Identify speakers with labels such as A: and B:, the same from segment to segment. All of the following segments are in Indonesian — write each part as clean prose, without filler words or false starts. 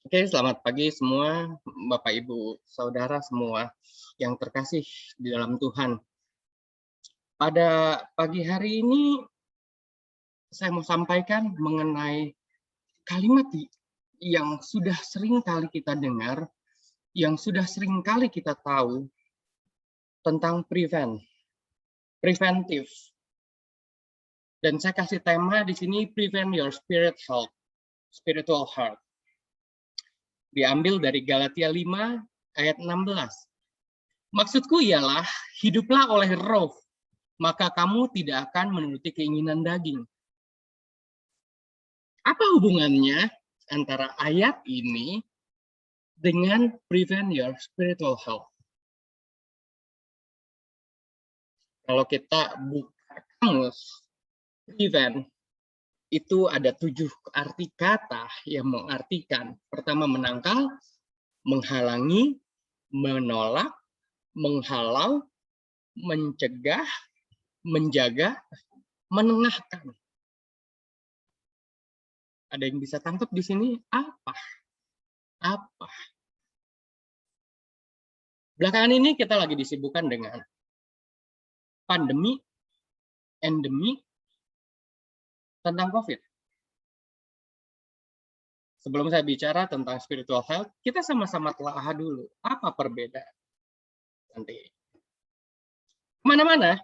A: Oke, selamat pagi semua, Bapak, Ibu, Saudara semua yang terkasih di dalam Tuhan. Pada pagi hari ini, saya mau sampaikan mengenai kalimat yang sudah sering kali kita dengar, yang sudah sering kali kita tahu tentang preventif. Dan saya kasih tema di sini, prevent your spiritual health. Diambil dari Galatia 5 ayat 16. Maksudku ialah, hiduplah oleh roh, maka kamu tidak akan menuruti keinginan daging. Apa hubungannya antara ayat ini dengan prevent your spiritual health? Kalau kita buka kamus, prevent itu ada 7 arti kata yang mengartikan. Pertama, menangkal, menghalangi, menolak, menghalau, mencegah, menjaga, menengahkan. Ada yang bisa tangkap di sini? Apa? Belakangan ini kita lagi disibukkan dengan pandemi, endemi, tentang COVID. Sebelum saya bicara tentang spiritual health, kita sama-sama telah dulu. Apa perbedaan? Nanti. Mana-mana,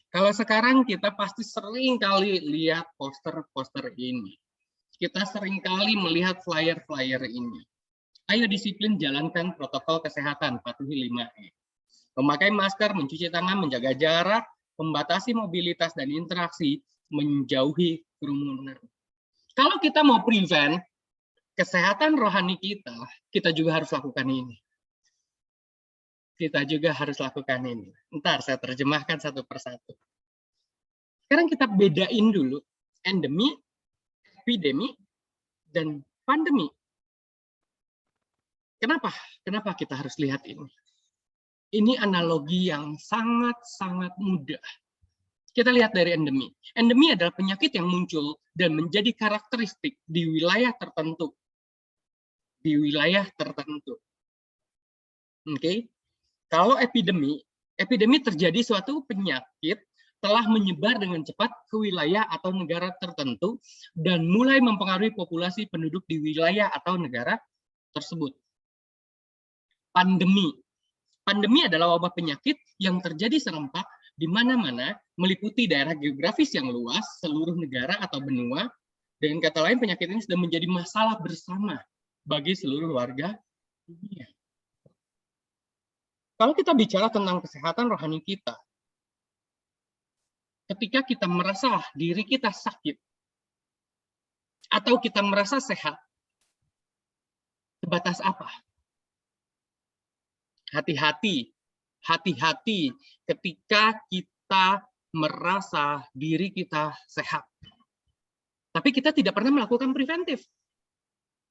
A: kalau sekarang kita pasti sering kali lihat poster-poster ini. Kita sering kali melihat flyer-flyer ini. Ayo disiplin jalankan protokol kesehatan, patuhi 5E. Memakai masker, mencuci tangan, menjaga jarak, membatasi mobilitas dan interaksi, menjauhi kerumunan. Kalau kita mau prevent kesehatan rohani kita juga harus lakukan ini. Kita juga harus lakukan ini. Ntar saya terjemahkan satu persatu. Sekarang kita bedain dulu endemi, epidemi, dan pandemi. Kenapa? Kenapa kita harus lihat ini? Ini analogi yang sangat-sangat mudah. Kita lihat dari endemi. Endemi adalah penyakit yang muncul dan menjadi karakteristik di wilayah tertentu. Di wilayah tertentu. Oke. Kalau epidemi terjadi suatu penyakit telah menyebar dengan cepat ke wilayah atau negara tertentu dan mulai mempengaruhi populasi penduduk di wilayah atau negara tersebut. Pandemi adalah wabah penyakit yang terjadi serempak di mana-mana, meliputi daerah geografis yang luas, seluruh negara atau benua. Dengan kata lain, penyakit ini sudah menjadi masalah bersama bagi seluruh warga dunia. Kalau kita bicara tentang kesehatan rohani kita, ketika kita merasa diri kita sakit, atau kita merasa sehat, sebatas apa? Hati-hati ketika kita merasa diri kita sehat. Tapi kita tidak pernah melakukan preventif.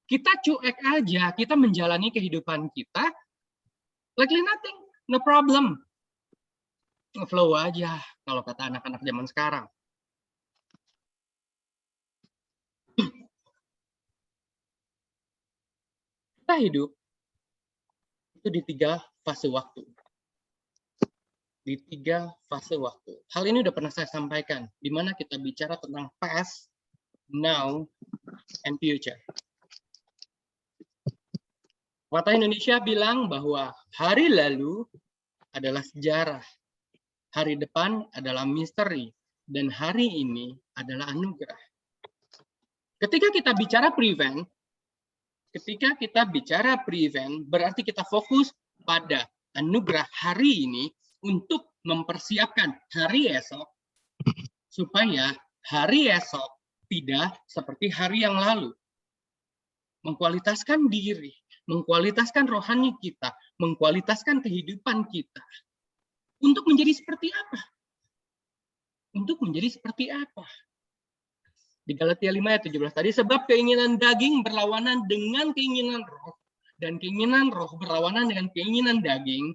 A: Kita cuek aja, kita menjalani kehidupan kita like nothing, no problem. Flow aja, kalau kata anak-anak zaman sekarang. Kita hidup itu di 3 fase waktu. Di 3 fase waktu. Hal ini udah pernah saya sampaikan, di mana kita bicara tentang past, now, and future. Pepatah Indonesia bilang bahwa hari lalu adalah sejarah, hari depan adalah misteri, dan hari ini adalah anugerah. Ketika kita bicara prevent, berarti kita fokus pada anugerah hari ini untuk mempersiapkan hari esok, supaya hari esok tidak seperti hari yang lalu. Mengkualitaskan diri, mengkualitaskan rohani kita, mengkualitaskan kehidupan kita. Untuk menjadi seperti apa? Untuk menjadi seperti apa? Di Galatia 5 ayat 17 tadi, sebab keinginan daging berlawanan dengan keinginan roh, dan keinginan roh berlawanan dengan keinginan daging,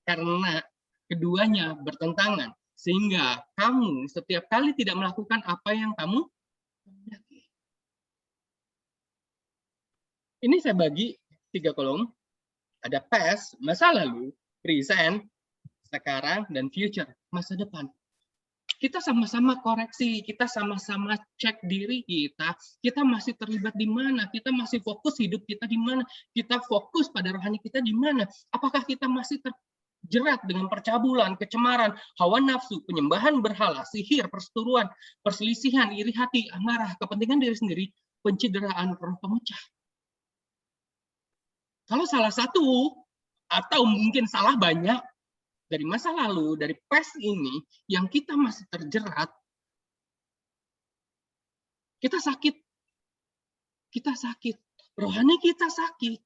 A: karena keduanya bertentangan. Sehingga kamu setiap kali tidak melakukan apa yang kamu. Ini saya bagi 3 kolom. Ada past, masa lalu, present, sekarang, dan future, masa depan. Kita sama-sama koreksi, kita sama-sama cek diri kita masih terlibat di mana, kita masih fokus hidup kita di mana, kita fokus pada rohani kita di mana, apakah kita masih terjerat dengan percabulan, kecemaran, hawa nafsu, penyembahan berhala, sihir, perseteruan, perselisihan, iri hati, amarah, kepentingan diri sendiri, pencideraan roh pemecah. Kalau salah satu, atau mungkin salah banyak, dari masa lalu, dari past ini, yang kita masih terjerat, kita sakit. Kita sakit. Rohani kita sakit.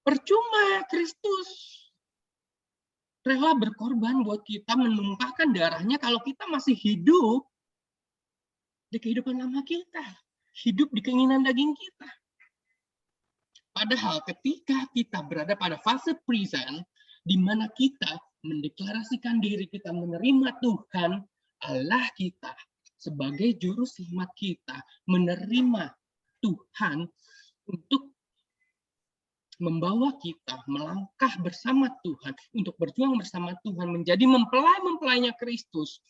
A: Percuma Kristus rela berkorban buat kita, menumpahkan darahnya kalau kita masih hidup di kehidupan lama kita. Hidup di keinginan daging kita. Padahal ketika kita berada pada fase present, di mana kita mendeklarasikan diri kita menerima Tuhan Allah kita sebagai juru selamat kita, menerima Tuhan untuk membawa kita melangkah bersama Tuhan, untuk berjuang bersama Tuhan, menjadi mempelai-mempelainya Kristus.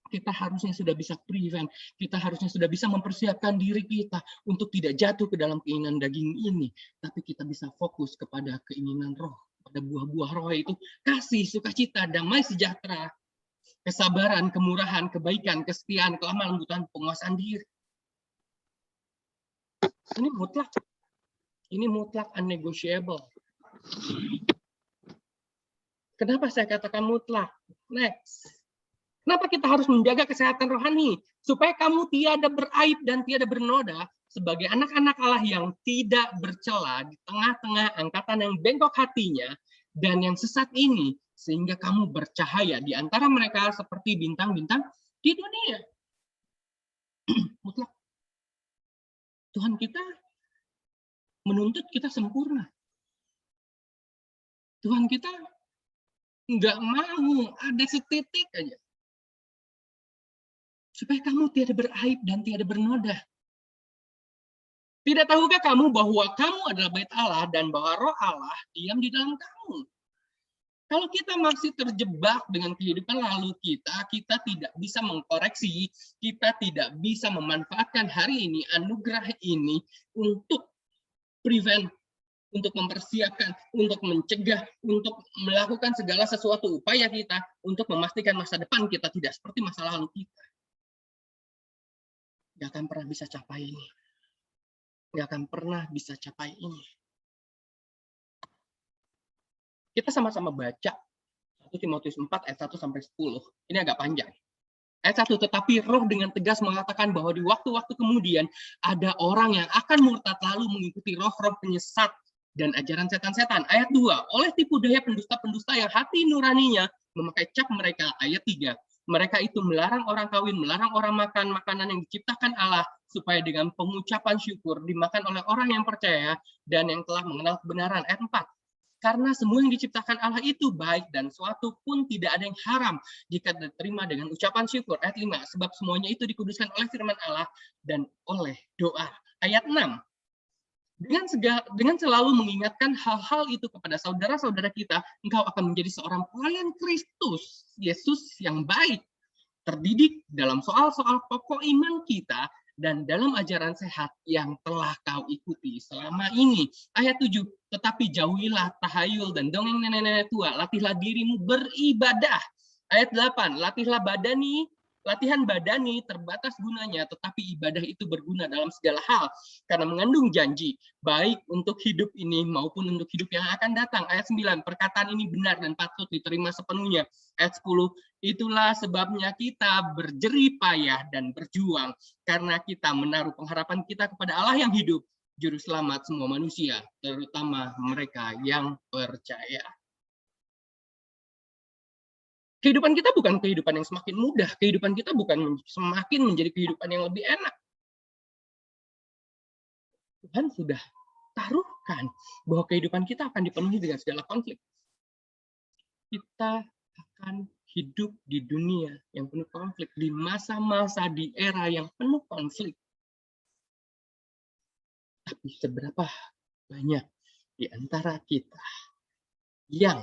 A: Kita harusnya sudah bisa prevent, kita harusnya sudah bisa mempersiapkan diri kita untuk tidak jatuh ke dalam keinginan daging ini, tapi kita bisa fokus kepada keinginan roh, pada buah-buah roh itu kasih, sukacita, damai sejahtera, kesabaran, kemurahan, kebaikan, kesetiaan, kelemah lembutan, penguasaan diri. Ini mutlak. Ini mutlak unnegotiable. Kenapa saya katakan mutlak? Next. Kenapa kita harus menjaga kesehatan rohani? Supaya kamu tiada beraib dan tiada bernoda sebagai anak-anak Allah yang tidak bercela di tengah-tengah angkatan yang bengkok hatinya dan yang sesat ini, sehingga kamu bercahaya di antara mereka seperti bintang-bintang di dunia. Mutlak. Tuhan kita menuntut kita sempurna. Tuhan kita nggak mau ada setitik aja. Supaya kamu tiada beraib dan tiada bernoda. Tidak tahukah kamu bahwa kamu adalah bait Allah dan bahwa roh Allah diam di dalam kamu? Kalau kita masih terjebak dengan kehidupan lalu kita tidak bisa mengkoreksi, kita tidak bisa memanfaatkan hari ini, anugerah ini untuk prevent, untuk mempersiapkan, untuk mencegah, untuk melakukan segala sesuatu upaya kita untuk memastikan masa depan kita tidak seperti masa lalu kita. Gak akan pernah bisa capai ini. Gak akan pernah bisa capai ini. Kita sama-sama baca 1 Timotius 4 ayat 1 sampai 10. Ini agak panjang. Ayat 1, tetapi roh dengan tegas mengatakan bahwa di waktu-waktu kemudian ada orang yang akan murtad lalu mengikuti roh-roh penyesat dan ajaran setan-setan. Ayat 2, oleh tipu daya pendusta-pendusta yang hati nuraninya memakai cap mereka. Ayat 3, mereka itu melarang orang kawin, melarang orang makan makanan yang diciptakan Allah, supaya dengan pengucapan syukur dimakan oleh orang yang percaya dan yang telah mengenal kebenaran. Ayat 4, karena semua yang diciptakan Allah itu baik dan suatu pun tidak ada yang haram jika diterima dengan ucapan syukur. Ayat 5, sebab semuanya itu dikuduskan oleh firman Allah dan oleh doa. Ayat 6, dengan selalu mengingatkan hal-hal itu kepada saudara-saudara kita, engkau akan menjadi seorang pelayan Kristus, Yesus yang baik, terdidik dalam soal-soal pokok iman kita, dan dalam ajaran sehat yang telah kau ikuti selama ini. Ayat 7, tetapi jauhilah tahayul dan dongeng nenek-nenek tua, latihlah dirimu beribadah. Ayat 8, latihan badani terbatas gunanya, tetapi ibadah itu berguna dalam segala hal, karena mengandung janji, baik untuk hidup ini maupun untuk hidup yang akan datang. Ayat 9, perkataan ini benar dan patut diterima sepenuhnya. Ayat 10, itulah sebabnya kita berjerih payah dan berjuang, karena kita menaruh pengharapan kita kepada Allah yang hidup, juru selamat semua manusia, terutama mereka yang percaya. Kehidupan kita bukan kehidupan yang semakin mudah, kehidupan kita bukan semakin menjadi kehidupan yang lebih enak. Tuhan sudah taruhkan bahwa kehidupan kita akan dipenuhi dengan segala konflik. Kita akan hidup di dunia yang penuh konflik, di masa-masa, di era yang penuh konflik. Tapi seberapa banyak di antara kita yang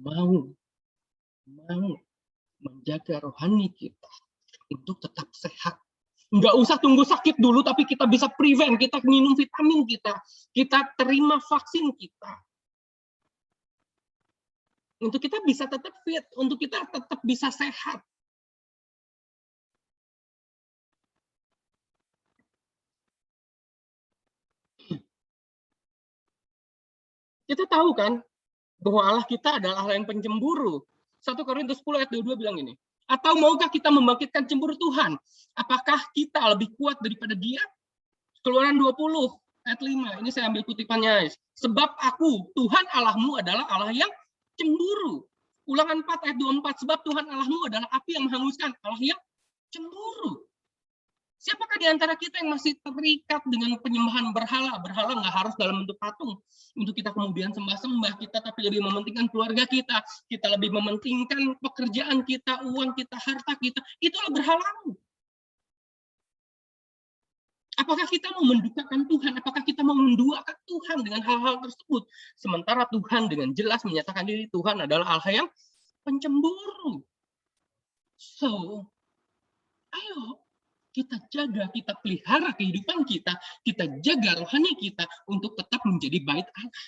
A: mau menjaga rohani kita untuk tetap sehat. Nggak usah tunggu sakit dulu, tapi kita bisa prevent, kita minum vitamin kita terima vaksin kita. Untuk kita bisa tetap fit, untuk kita tetap bisa sehat. Kita tahu kan, bahwa Allah kita adalah Allah yang pencemburu. 1 Korintus 10 ayat 22 bilang ini. Atau maukah kita membangkitkan cemburu Tuhan? Apakah kita lebih kuat daripada dia? Keluaran 20 ayat 5. Ini saya ambil kutipannya. Sebab aku, Tuhan Allahmu adalah Allah yang cemburu. Ulangan 4 ayat 24. Sebab Tuhan Allahmu adalah api yang menghanguskan. Allah yang cemburu. Siapakah di antara kita yang masih terikat dengan penyembahan berhala? Berhala nggak harus dalam bentuk patung. Untuk kita kemudian sembah-sembah kita, tapi lebih mementingkan keluarga kita. Kita lebih mementingkan pekerjaan kita, uang kita, harta kita. Itulah berhalamu. Apakah kita mau mendukakan Tuhan? Apakah kita mau menduakan Tuhan dengan hal-hal tersebut? Sementara Tuhan dengan jelas menyatakan diri Tuhan adalah Allah yang pencemburu. So, ayo kita jaga, kita pelihara kehidupan kita jaga rohani kita untuk tetap menjadi bait Allah.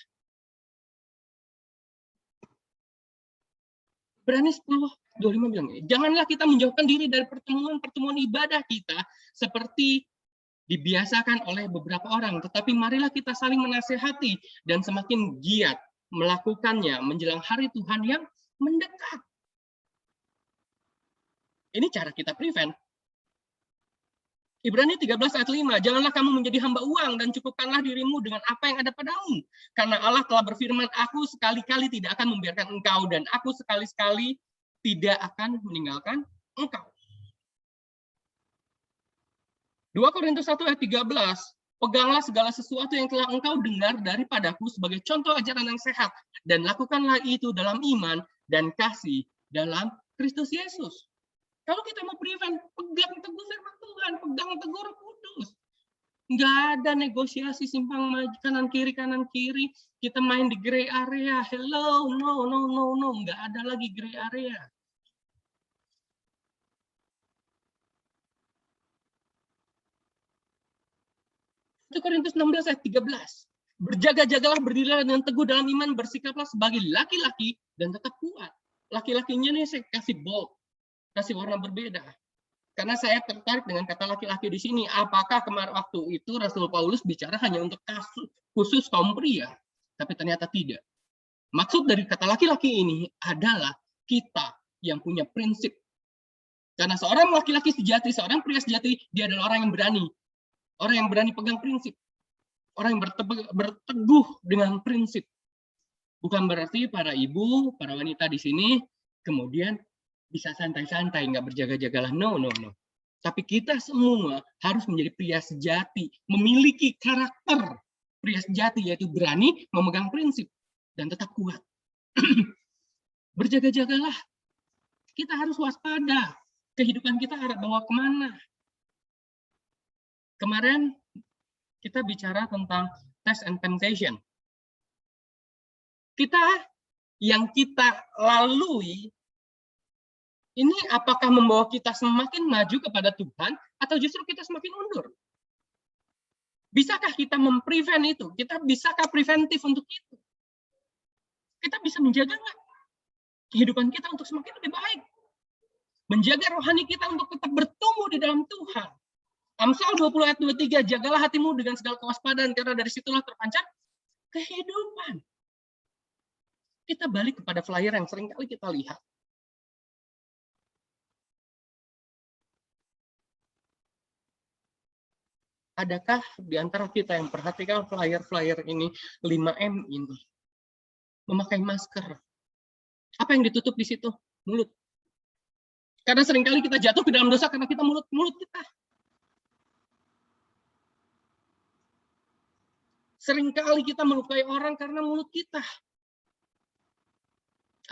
A: Ibrani 10:25 bilang, janganlah kita menjauhkan diri dari pertemuan-pertemuan ibadah kita seperti dibiasakan oleh beberapa orang, tetapi marilah kita saling menasehati dan semakin giat melakukannya menjelang hari Tuhan yang mendekat. Ini cara kita prevent. Ibrani 13 ayat 5, janganlah kamu menjadi hamba uang dan cukupkanlah dirimu dengan apa yang ada padamu. Karena Allah telah berfirman, aku sekali-kali tidak akan membiarkan engkau dan aku sekali-sekali tidak akan meninggalkan engkau. 2 Korintus 1 ayat 13, peganglah segala sesuatu yang telah engkau dengar daripadaku sebagai contoh ajaran yang sehat dan lakukanlah itu dalam iman dan kasih dalam Kristus Yesus. Kalau kita mau prevent, pegang teguh firman Tuhan, pegang teguh Roh Kudus. Nggak ada negosiasi simpang maju kanan kiri, kita main di gray area. Hello, no, nggak ada lagi gray area. Itu Korintus 16 ayat 13. Berjaga-jagalah, berdirilah dengan teguh dalam iman, bersikaplah sebagai laki-laki dan tetap kuat. Laki-lakinya nih saya kasih bold, kasih warna berbeda. Karena saya tertarik dengan kata laki-laki di sini. Apakah kemarin waktu itu Rasul Paulus bicara hanya untuk kasus khusus kaum pria? Tapi ternyata tidak. Maksud dari kata laki-laki ini adalah kita yang punya prinsip. Karena seorang laki-laki sejati, seorang pria sejati, dia adalah orang yang berani. Orang yang berani pegang prinsip. Orang yang berteguh dengan prinsip. Bukan berarti para ibu, para wanita di sini kemudian bisa santai-santai, nggak berjaga-jagalah. No. Tapi kita semua harus menjadi pria sejati, memiliki karakter pria sejati, yaitu berani memegang prinsip dan tetap kuat. Berjaga-jagalah. Kita harus waspada. Kehidupan kita arah bawa kemana? Kemarin kita bicara tentang test and temptation. Yang kita lalui ini apakah membawa kita semakin maju kepada Tuhan atau justru kita semakin mundur? Bisakah kita memprevent itu? Bisakah preventif untuk itu? Kita bisa menjaga nggak kehidupan kita untuk semakin lebih baik? Menjaga rohani kita untuk tetap bertumbuh di dalam Tuhan. Amsal 20 ayat 23, jagalah hatimu dengan segala kewaspadaan, karena dari situlah terpancar kehidupan. Kita balik kepada flyer yang sering kali kita lihat. Adakah di antara kita yang perhatikan flyer-flyer ini 5M ini? Memakai masker. Apa yang ditutup di situ? Mulut. Karena seringkali kita jatuh ke dalam dosa karena kita mulut kita. Seringkali kita melukai orang karena mulut kita.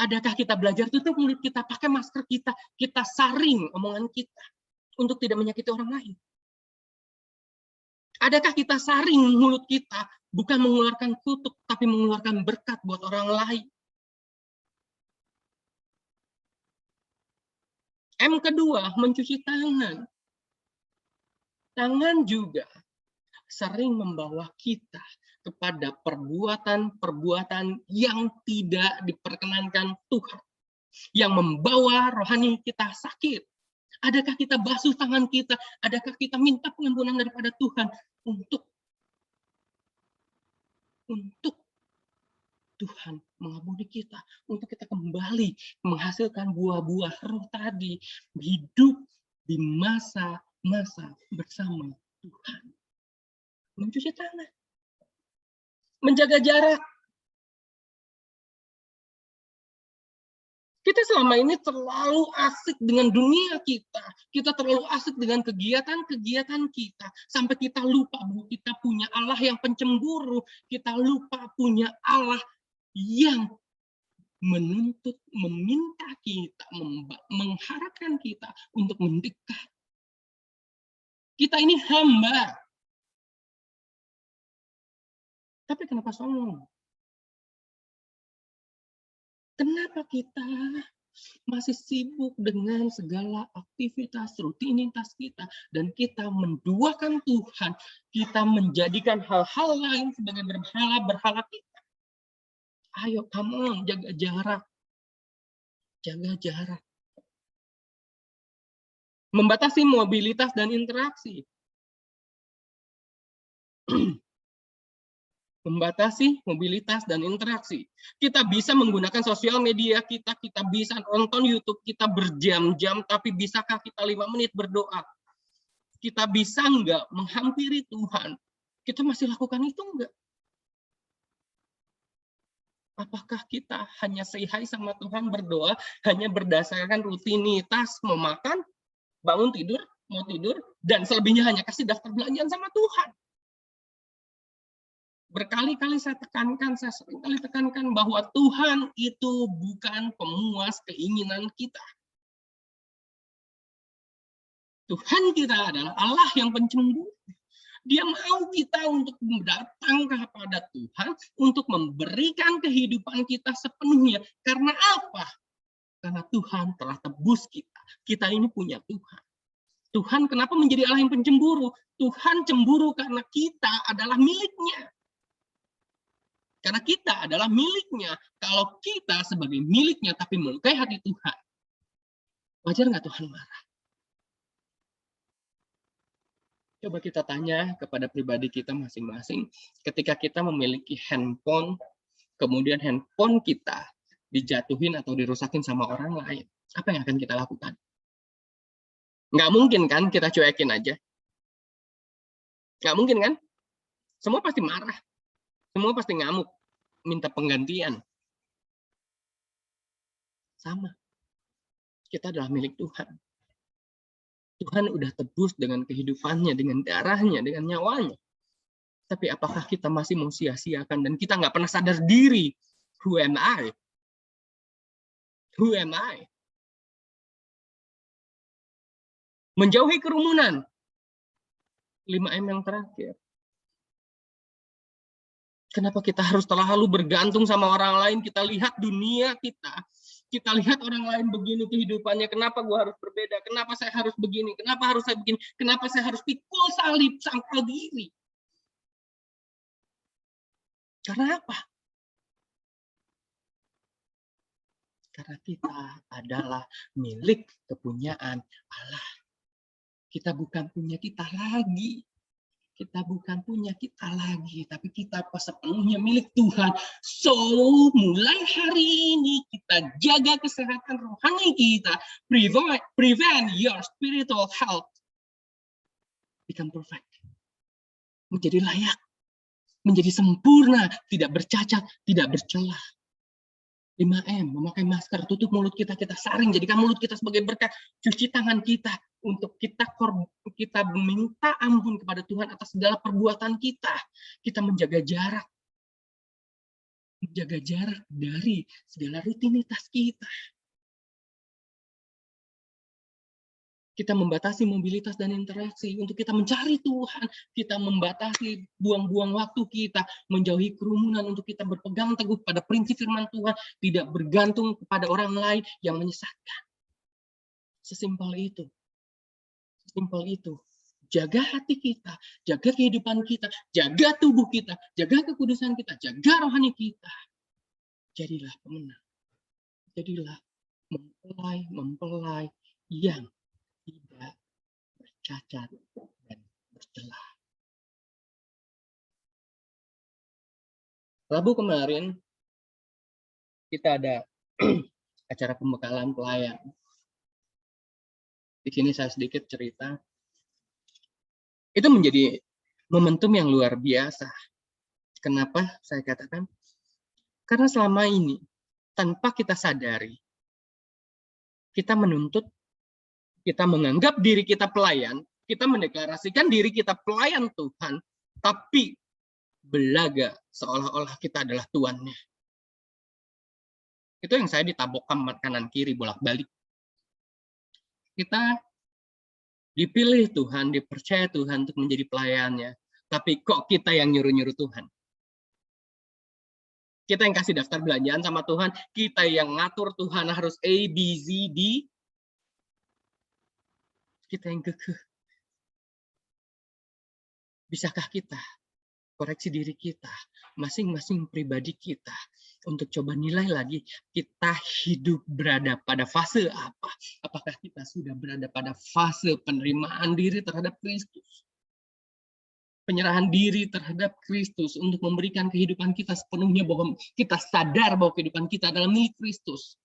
A: Adakah kita belajar tutup mulut kita, pakai masker kita saring omongan kita untuk tidak menyakiti orang lain? Adakah kita saring mulut kita, bukan mengeluarkan kutuk, tapi mengeluarkan berkat buat orang lain? M kedua, mencuci tangan. Tangan juga sering membawa kita kepada perbuatan-perbuatan yang tidak diperkenankan Tuhan, yang membawa rohani kita sakit. Adakah kita basuh tangan kita? Adakah kita minta pengampunan daripada Tuhan untuk Tuhan mengampuni kita, untuk kita kembali menghasilkan buah-buah roh tadi, hidup di masa-masa bersama Tuhan. Mencuci tangan, menjaga jarak. Kita selama ini terlalu asik dengan dunia kita. Kita terlalu asik dengan kegiatan-kegiatan kita. Sampai kita lupa bahwa kita punya Allah yang pencemburu. Kita lupa punya Allah yang menuntut, meminta kita, mengharapkan kita untuk mendekat. Kita ini hamba. Tapi kenapa sombong? Kenapa kita masih sibuk dengan segala aktivitas, rutinitas kita, dan kita menduakan Tuhan, kita menjadikan hal-hal lain sebagai berhala kita. Ayo, come on, jaga jarak. Jaga jarak. Membatasi mobilitas dan interaksi. Membatasi mobilitas dan interaksi. Kita bisa menggunakan sosial media kita bisa nonton YouTube kita berjam-jam, tapi bisakah kita 5 menit berdoa? Kita bisa nggak menghampiri Tuhan? Kita masih lakukan itu nggak? Apakah kita hanya say hi sama Tuhan, berdoa hanya berdasarkan rutinitas, mau makan, bangun tidur, mau tidur, dan selebihnya hanya kasih daftar belanjaan sama Tuhan? Berkali-kali saya seringkali tekankan bahwa Tuhan itu bukan pemuas keinginan kita. Tuhan kita adalah Allah yang pencemburu. Dia mau kita untuk datang kepada Tuhan, untuk memberikan kehidupan kita sepenuhnya. Karena apa? Karena Tuhan telah tebus kita. Kita ini punya Tuhan. Tuhan kenapa menjadi Allah yang pencemburu? Tuhan cemburu karena kita adalah miliknya. Karena kita adalah miliknya. Kalau kita sebagai miliknya tapi melukai hati Tuhan, wajar nggak Tuhan marah? Coba kita tanya kepada pribadi kita masing-masing. Ketika kita memiliki handphone, kemudian handphone kita dijatuhin atau dirusakin sama orang lain, apa yang akan kita lakukan? Nggak mungkin kan kita cuekin aja? Nggak mungkin kan? Semua pasti marah. Semua pasti ngamuk, minta penggantian. Sama. Kita adalah milik Tuhan. Tuhan udah tebus dengan kehidupannya, dengan darahnya, dengan nyawanya. Tapi apakah kita masih mau sia-siakan dan kita nggak pernah sadar diri? Who am I? Who am I? Menjauhi kerumunan. 5M yang terakhir. Kenapa kita harus terlalu bergantung sama orang lain? Kita lihat dunia kita. Kita lihat orang lain begini kehidupannya. Kenapa gue harus berbeda? Kenapa saya harus begini? Kenapa harus saya begini? Kenapa saya harus pikul salib sangkal diri? Karena apa? Karena kita adalah milik kepunyaan Allah. Kita bukan punya kita lagi. Kita bukan punya kita lagi, tapi kita sepenuhnya milik Tuhan. So, mulai hari ini kita jaga kesehatan rohani kita. Prevent your spiritual health. Become perfect. Menjadi layak. Menjadi sempurna. Tidak bercacat, tidak bercelah. 5M, memakai masker, tutup mulut kita, kita saring, jadikan mulut kita sebagai berkat, cuci tangan kita, untuk kita meminta ampun kepada Tuhan atas segala perbuatan kita. Kita menjaga jarak dari segala rutinitas kita. Kita membatasi mobilitas dan interaksi untuk kita mencari Tuhan. Kita membatasi buang-buang waktu kita, menjauhi kerumunan untuk kita berpegang teguh pada prinsip firman Tuhan, tidak bergantung kepada orang lain yang menyesatkan. Sesimpel itu. Sesimpel itu. Jaga hati kita, jaga kehidupan kita, jaga tubuh kita, jaga kekudusan kita, jaga rohani kita. Jadilah pemenang. Jadilah mempelai yang tidak bercacat dan bercela. Rabu kemarin kita ada acara pembekalan pelayan. Di sini saya sedikit cerita. Itu menjadi momentum yang luar biasa. Kenapa saya katakan? Karena selama ini tanpa kita sadari, kita menuntut, kita menganggap diri kita pelayan, kita mendeklarasikan diri kita pelayan Tuhan, tapi belaga seolah-olah kita adalah tuannya. Itu yang saya ditabokkan kanan kiri bolak-balik. Kita dipilih Tuhan, dipercaya Tuhan untuk menjadi pelayannya, tapi kok kita yang nyuruh-nyuruh Tuhan? Kita yang kasih daftar belanjaan sama Tuhan, kita yang ngatur Tuhan harus A, B, Z, D. Kita yang kekeh. Bisakah kita koreksi diri kita, masing-masing pribadi kita, untuk coba nilai lagi kita hidup berada pada fase apa? Apakah kita sudah berada pada fase penerimaan diri terhadap Kristus? Penyerahan diri terhadap Kristus untuk memberikan kehidupan kita sepenuhnya, bahwa kita sadar bahwa kehidupan kita adalah milik Kristus.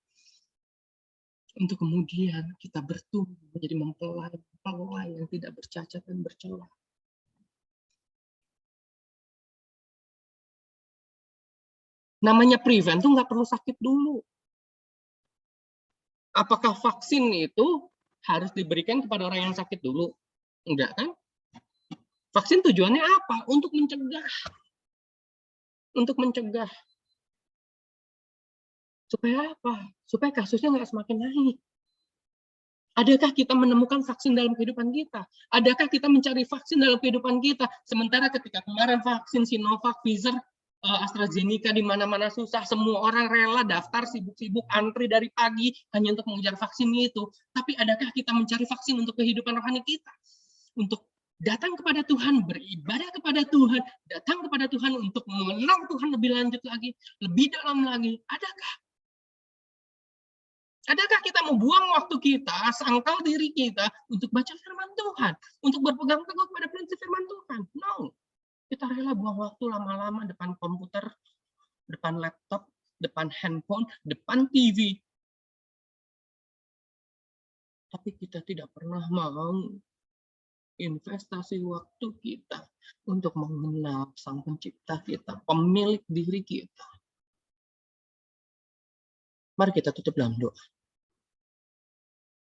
A: Untuk kemudian kita bertumbuh menjadi mempelai yang tidak bercacat dan bercela. Namanya prevent tuh nggak perlu sakit dulu. Apakah vaksin itu harus diberikan kepada orang yang sakit dulu? Enggak kan? Vaksin tujuannya apa? Untuk mencegah. Untuk mencegah. Supaya apa? Supaya kasusnya nggak semakin naik. Adakah kita menemukan vaksin dalam kehidupan kita? Adakah kita mencari vaksin dalam kehidupan kita? Sementara ketika kemarin vaksin Sinovac, Pfizer, AstraZeneca di mana-mana susah, semua orang rela daftar sibuk-sibuk antri dari pagi hanya untuk mengejar vaksin itu. Tapi adakah kita mencari vaksin untuk kehidupan rohani kita? Untuk datang kepada Tuhan, beribadah kepada Tuhan, datang kepada Tuhan untuk mengenal Tuhan lebih lanjut lagi, lebih dalam lagi. Adakah? Adakah kita membuang waktu kita, sangkal diri kita untuk baca firman Tuhan, untuk berpegang teguh pada prinsip firman Tuhan? No. Kita rela buang waktu lama-lama depan komputer, depan laptop, depan handphone, depan TV. Tapi kita tidak pernah mau investasi waktu kita untuk mengenal Sang Pencipta kita, pemilik diri kita. Mari kita tutup dalam doa.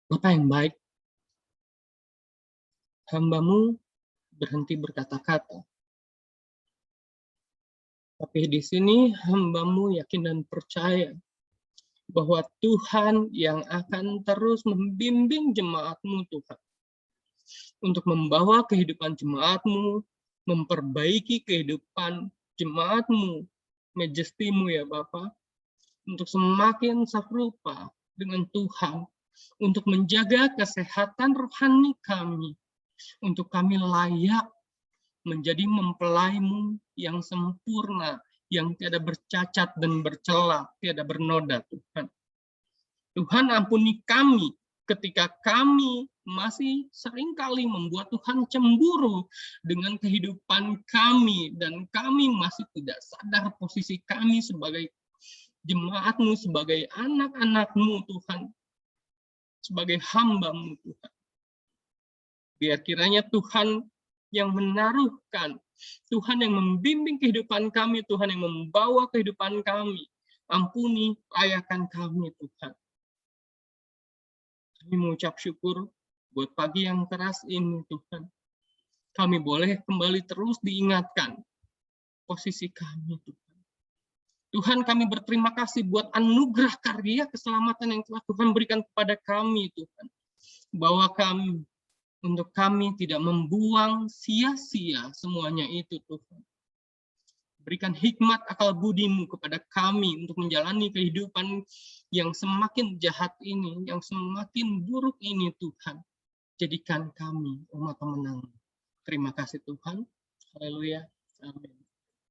A: Bapa yang baik, hamba-Mu berhenti berkata-kata. Tapi di sini hamba-Mu yakin dan percaya bahwa Tuhan yang akan terus membimbing jemaat-Mu, Tuhan. Untuk membawa kehidupan jemaat-Mu, memperbaiki kehidupan jemaat-Mu, Majesty-Mu ya Bapa, untuk semakin serupa dengan Tuhan, untuk menjaga kesehatan rohani kami, untuk kami layak menjadi mempelai-Mu yang sempurna, yang tiada bercacat dan bercela, tiada bernoda, Tuhan. Tuhan ampuni kami ketika kami masih seringkali membuat Tuhan cemburu dengan kehidupan kami, dan kami masih tidak sadar posisi kami sebagai jemaat-Mu, sebagai anak-anak-Mu, Tuhan, sebagai hamba-Mu, Tuhan. Biar kiranya Tuhan yang menaruhkan, Tuhan yang membimbing kehidupan kami, Tuhan yang membawa kehidupan kami. Ampuni layakan kami, Tuhan. Kami mengucap syukur buat pagi yang keras ini, Tuhan. Kami boleh kembali terus diingatkan posisi kami, Tuhan. Tuhan, kami berterima kasih buat anugerah karya keselamatan yang telah Tuhan berikan kepada kami, Tuhan. bahwa untuk kami tidak membuang sia-sia semuanya itu, Tuhan. Berikan hikmat akal budimu kepada kami untuk menjalani kehidupan yang semakin jahat ini, yang semakin buruk ini, Tuhan. Jadikan kami umat pemenang. Terima kasih Tuhan. Haleluya. Amin.